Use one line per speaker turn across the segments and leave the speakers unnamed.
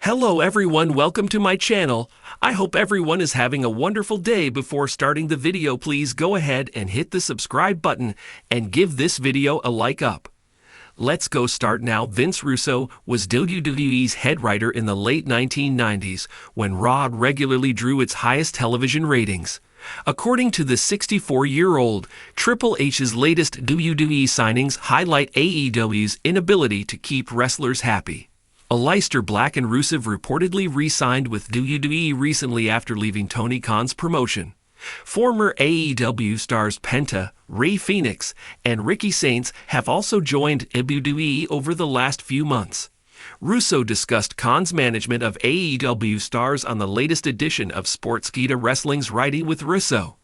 Hello everyone, welcome to my channel. I hope everyone is having a wonderful day. Before starting the video, please go ahead and hit the subscribe button and give this video a like up. Let's go start now. Vince Russo was WWE's head writer in the late 1990s when Raw regularly drew its highest television ratings. According to the 64-year-old, Triple H's latest WWE signings highlight AEW's inability to keep wrestlers happy. Aleister Black and Russo reportedly re-signed with WWE recently after leaving Tony Khan's promotion. Former AEW stars Penta, Rey Fenix, and Ricky Saints have also joined WWE over the last few months. Russo discussed Khan's management of AEW stars on the latest edition of Sportskeeda Wrestling's Writing with Russo.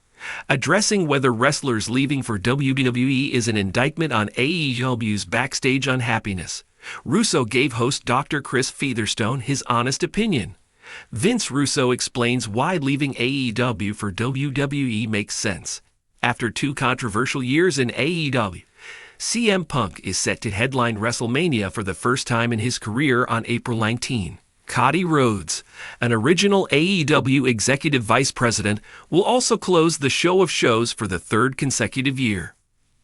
Addressing whether wrestlers leaving for WWE is an indictment on AEW's backstage unhappiness, Russo gave host Dr. Chris Featherstone his honest opinion. Vince Russo explains why leaving AEW for WWE makes sense. After 2 controversial years in AEW, CM Punk is set to headline WrestleMania for the first time in his career on April 19. Cody Rhodes, an original AEW executive vice president, will also close the show of shows for the 3rd consecutive year.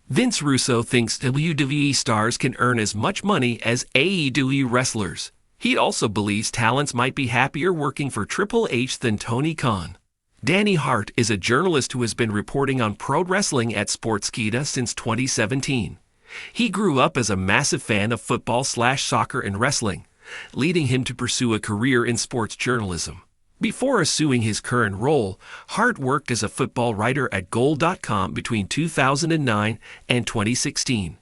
Vince Russo thinks WWE stars can earn as much money as AEW wrestlers. He also believes talents might be happier working for Triple H than Tony Khan. Danny Hart is a journalist who has been reporting on pro wrestling at Sportskeeda since 2017. He grew up as a massive fan of football/soccer and wrestling, leading him to pursue a career in sports journalism. Before assuming his current role, Hart worked as a football writer at Goal.com between 2009 and 2016.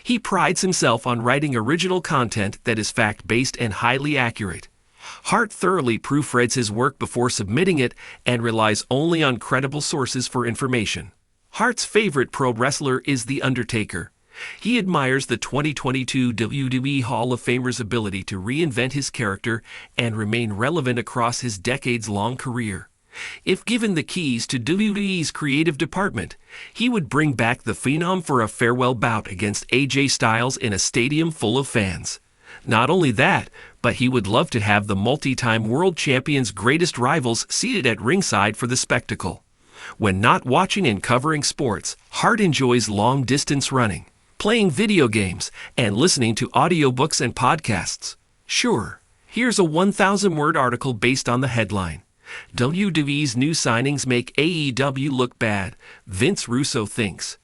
He prides himself on writing original content that is fact-based and highly accurate. Hart thoroughly proofreads his work before submitting it and relies only on credible sources for information. Hart's favorite pro wrestler is The Undertaker. He admires the 2022 WWE Hall of Famer's ability to reinvent his character and remain relevant across his decades-long career. If given the keys to WWE's creative department, he would bring back the Phenom for a farewell bout against AJ Styles in a stadium full of fans. Not only that, but he would love to have the multi-time world champion's greatest rivals seated at ringside for the spectacle. When not watching and covering sports, Hart enjoys long-distance running, playing video games, and listening to audiobooks and podcasts. Sure, here's a 1,000-word article based on the headline. WWE's new signings make AEW look bad, Vince Russo thinks.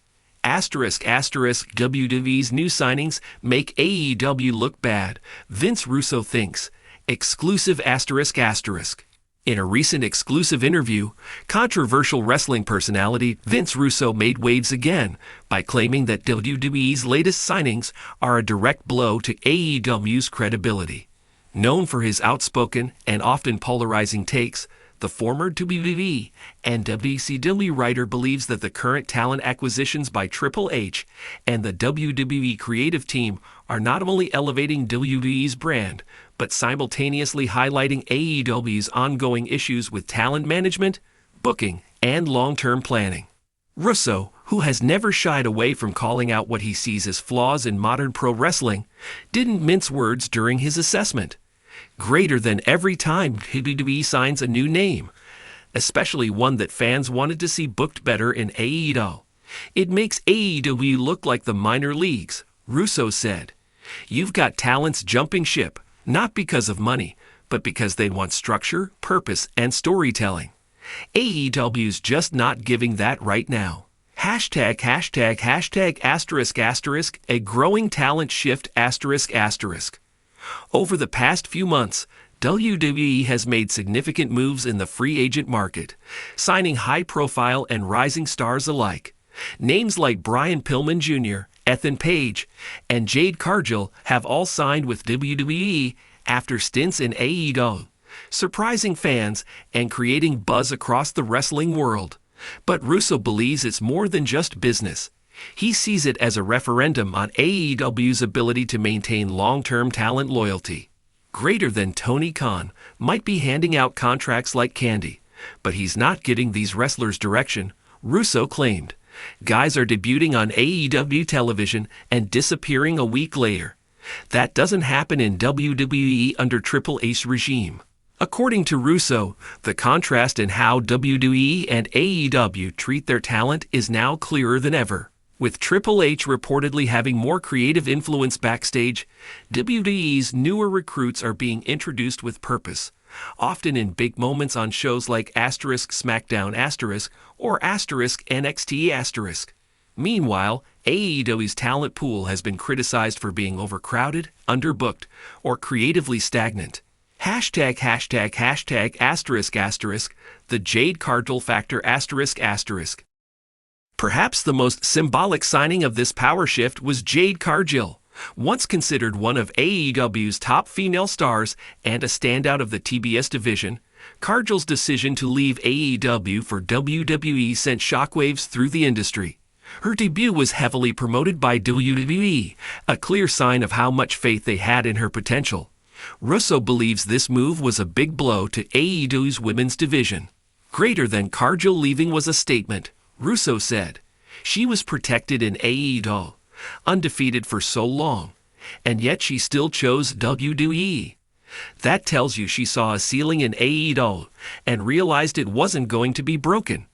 WWE's new signings make AEW look bad, Vince Russo thinks. Exclusive ***. In a recent exclusive interview, controversial wrestling personality Vince Russo made waves again by claiming that WWE's latest signings are a direct blow to AEW's credibility. Known for his outspoken and often polarizing takes, the former WWE and WCW writer believes that the current talent acquisitions by Triple H and the WWE creative team are not only elevating WWE's brand, but simultaneously highlighting AEW's ongoing issues with talent management, booking, and long-term planning. Russo, who has never shied away from calling out what he sees as flaws in modern pro wrestling, didn't mince words during his assessment. Greater than every time WWE signs a new name, especially one that fans wanted to see booked better in AEW. It makes AEW look like the minor leagues, Russo said. You've got talents jumping ship, not because of money, but because they want structure, purpose, and storytelling. AEW's just not giving that right now. ###*****, a growing talent shift ****. Over the past few months, WWE has made significant moves in the free agent market, signing high-profile and rising stars alike. Names like Brian Pillman Jr., Ethan Page, and Jade Cargill have all signed with WWE after stints in AEW, surprising fans and creating buzz across the wrestling world. But Russo believes it's more than just business. He sees it as a referendum on AEW's ability to maintain long-term talent loyalty. Greater than Tony Khan might be handing out contracts like candy, but he's not getting these wrestlers direction, Russo claimed. Guys are debuting on AEW television and disappearing a week later. That doesn't happen in WWE under Triple H's regime. According to Russo, the contrast in how WWE and AEW treat their talent is now clearer than ever. With Triple H reportedly having more creative influence backstage, WWE's newer recruits are being introduced with purpose, often in big moments on shows like *SmackDown* or *NXT*. Meanwhile, AEW's talent pool has been criticized for being overcrowded, underbooked, or creatively stagnant. ###****, the Jade Cargill factor ****. Perhaps the most symbolic signing of this power shift was Jade Cargill, once considered one of AEW's top female stars and a standout of the TBS division. Cargill's decision to leave AEW for WWE sent shockwaves through the industry. Her debut was heavily promoted by WWE, a clear sign of how much faith they had in her potential. Russo believes this move was a big blow to AEW's women's division. Greater than Cargill leaving was a statement, Russo said. She was protected in AEW, undefeated for so long, and yet she still chose WWE. That tells you she saw a ceiling in AEW and realized it wasn't going to be broken.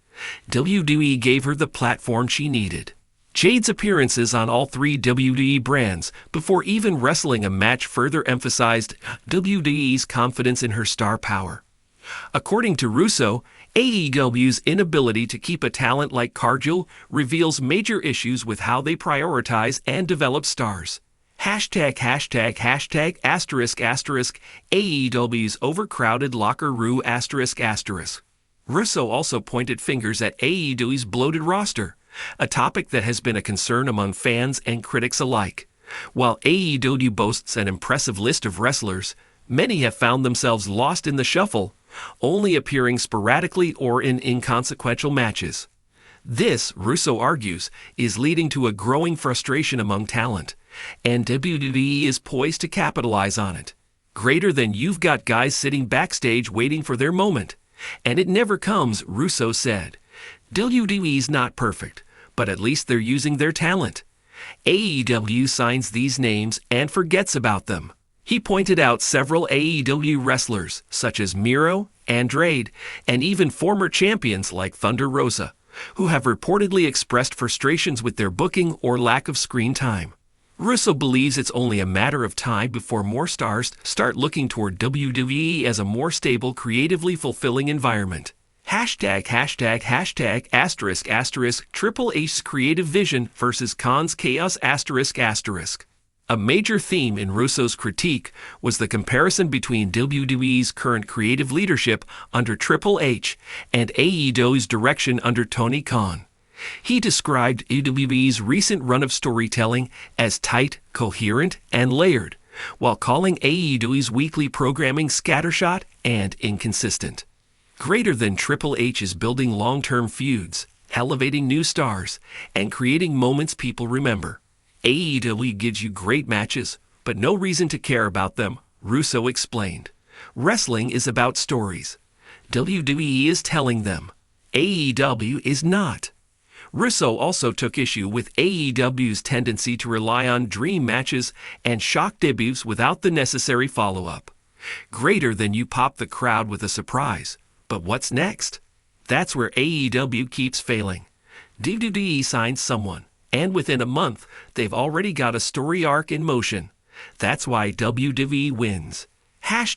WWE gave her the platform she needed. Jade's appearances on all three WWE brands before even wrestling a match further emphasized WWE's confidence in her star power. According to Russo, AEW's inability to keep a talent like Cargill reveals major issues with how they prioritize and develop stars. ###****AEW's overcrowded locker room ****. Russo also pointed fingers at AEW's bloated roster, a topic that has been a concern among fans and critics alike. While AEW boasts an impressive list of wrestlers, many have found themselves lost in the shuffle, only appearing sporadically or in inconsequential matches. This, Russo argues, is leading to a growing frustration among talent, and WWE is poised to capitalize on it. Greater than you've got guys sitting backstage waiting for their moment, and it never comes, Russo said. WWE's not perfect, but at least they're using their talent. AEW signs these names and forgets about them. He pointed out several AEW wrestlers, such as Miro, Andrade, and even former champions like Thunder Rosa, who have reportedly expressed frustrations with their booking or lack of screen time. Russo believes it's only a matter of time before more stars start looking toward WWE as a more stable, creatively fulfilling environment. ###********, Triple H's creative vision versus Khan's chaos ****. A major theme in Russo's critique was the comparison between WWE's current creative leadership under Triple H and AEW's direction under Tony Khan. He described WWE's recent run of storytelling as tight, coherent, and layered, while calling AEW's weekly programming scattershot and inconsistent. Greater than Triple H is building long-term feuds, elevating new stars, and creating moments people remember. AEW gives you great matches, but no reason to care about them, Russo explained. Wrestling is about stories. WWE is telling them. AEW is not. Russo also took issue with AEW's tendency to rely on dream matches and shock debuts without the necessary follow-up. Greater than you pop the crowd with a surprise. But what's next? That's where AEW keeps failing. WWE signs someone, and within a month, they've already got a story arc in motion. That's why WWE wins. ###****,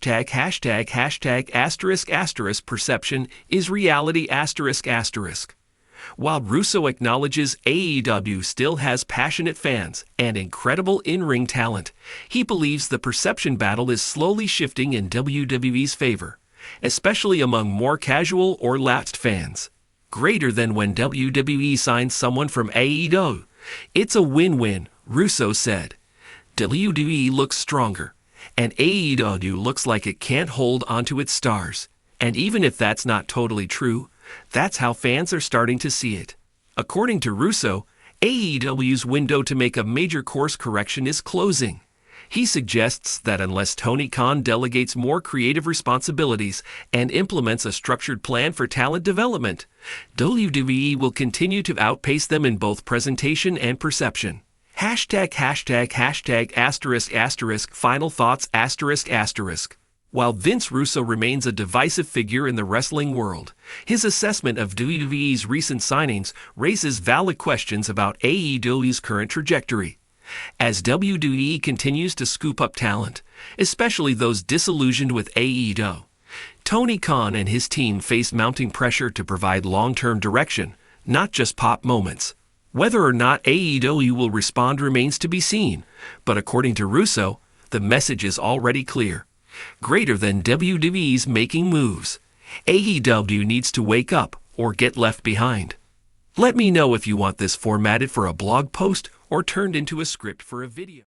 perception is reality ****. While Russo acknowledges AEW still has passionate fans and incredible in-ring talent, he believes the perception battle is slowly shifting in WWE's favor, especially among more casual or lapsed fans. Greater than when WWE signs someone from AEW. It's a win-win, Russo said. WWE looks stronger, and AEW looks like it can't hold onto its stars. And even if that's not totally true, that's how fans are starting to see it. According to Russo, AEW's window to make a major course correction is closing. He suggests that unless Tony Khan delegates more creative responsibilities and implements a structured plan for talent development, WWE will continue to outpace them in both presentation and perception. ###**** final thoughts ****. While Vince Russo remains a divisive figure in the wrestling world, his assessment of WWE's recent signings raises valid questions about AEW's current trajectory. As WWE continues to scoop up talent, especially those disillusioned with AEW, Tony Khan and his team face mounting pressure to provide long-term direction, not just pop moments. Whether or not AEW will respond remains to be seen, but according to Russo, the message is already clear. Greater than WWE's making moves, AEW needs to wake up or get left behind. Let me know if you want this formatted for a blog post or turned into a script for a video.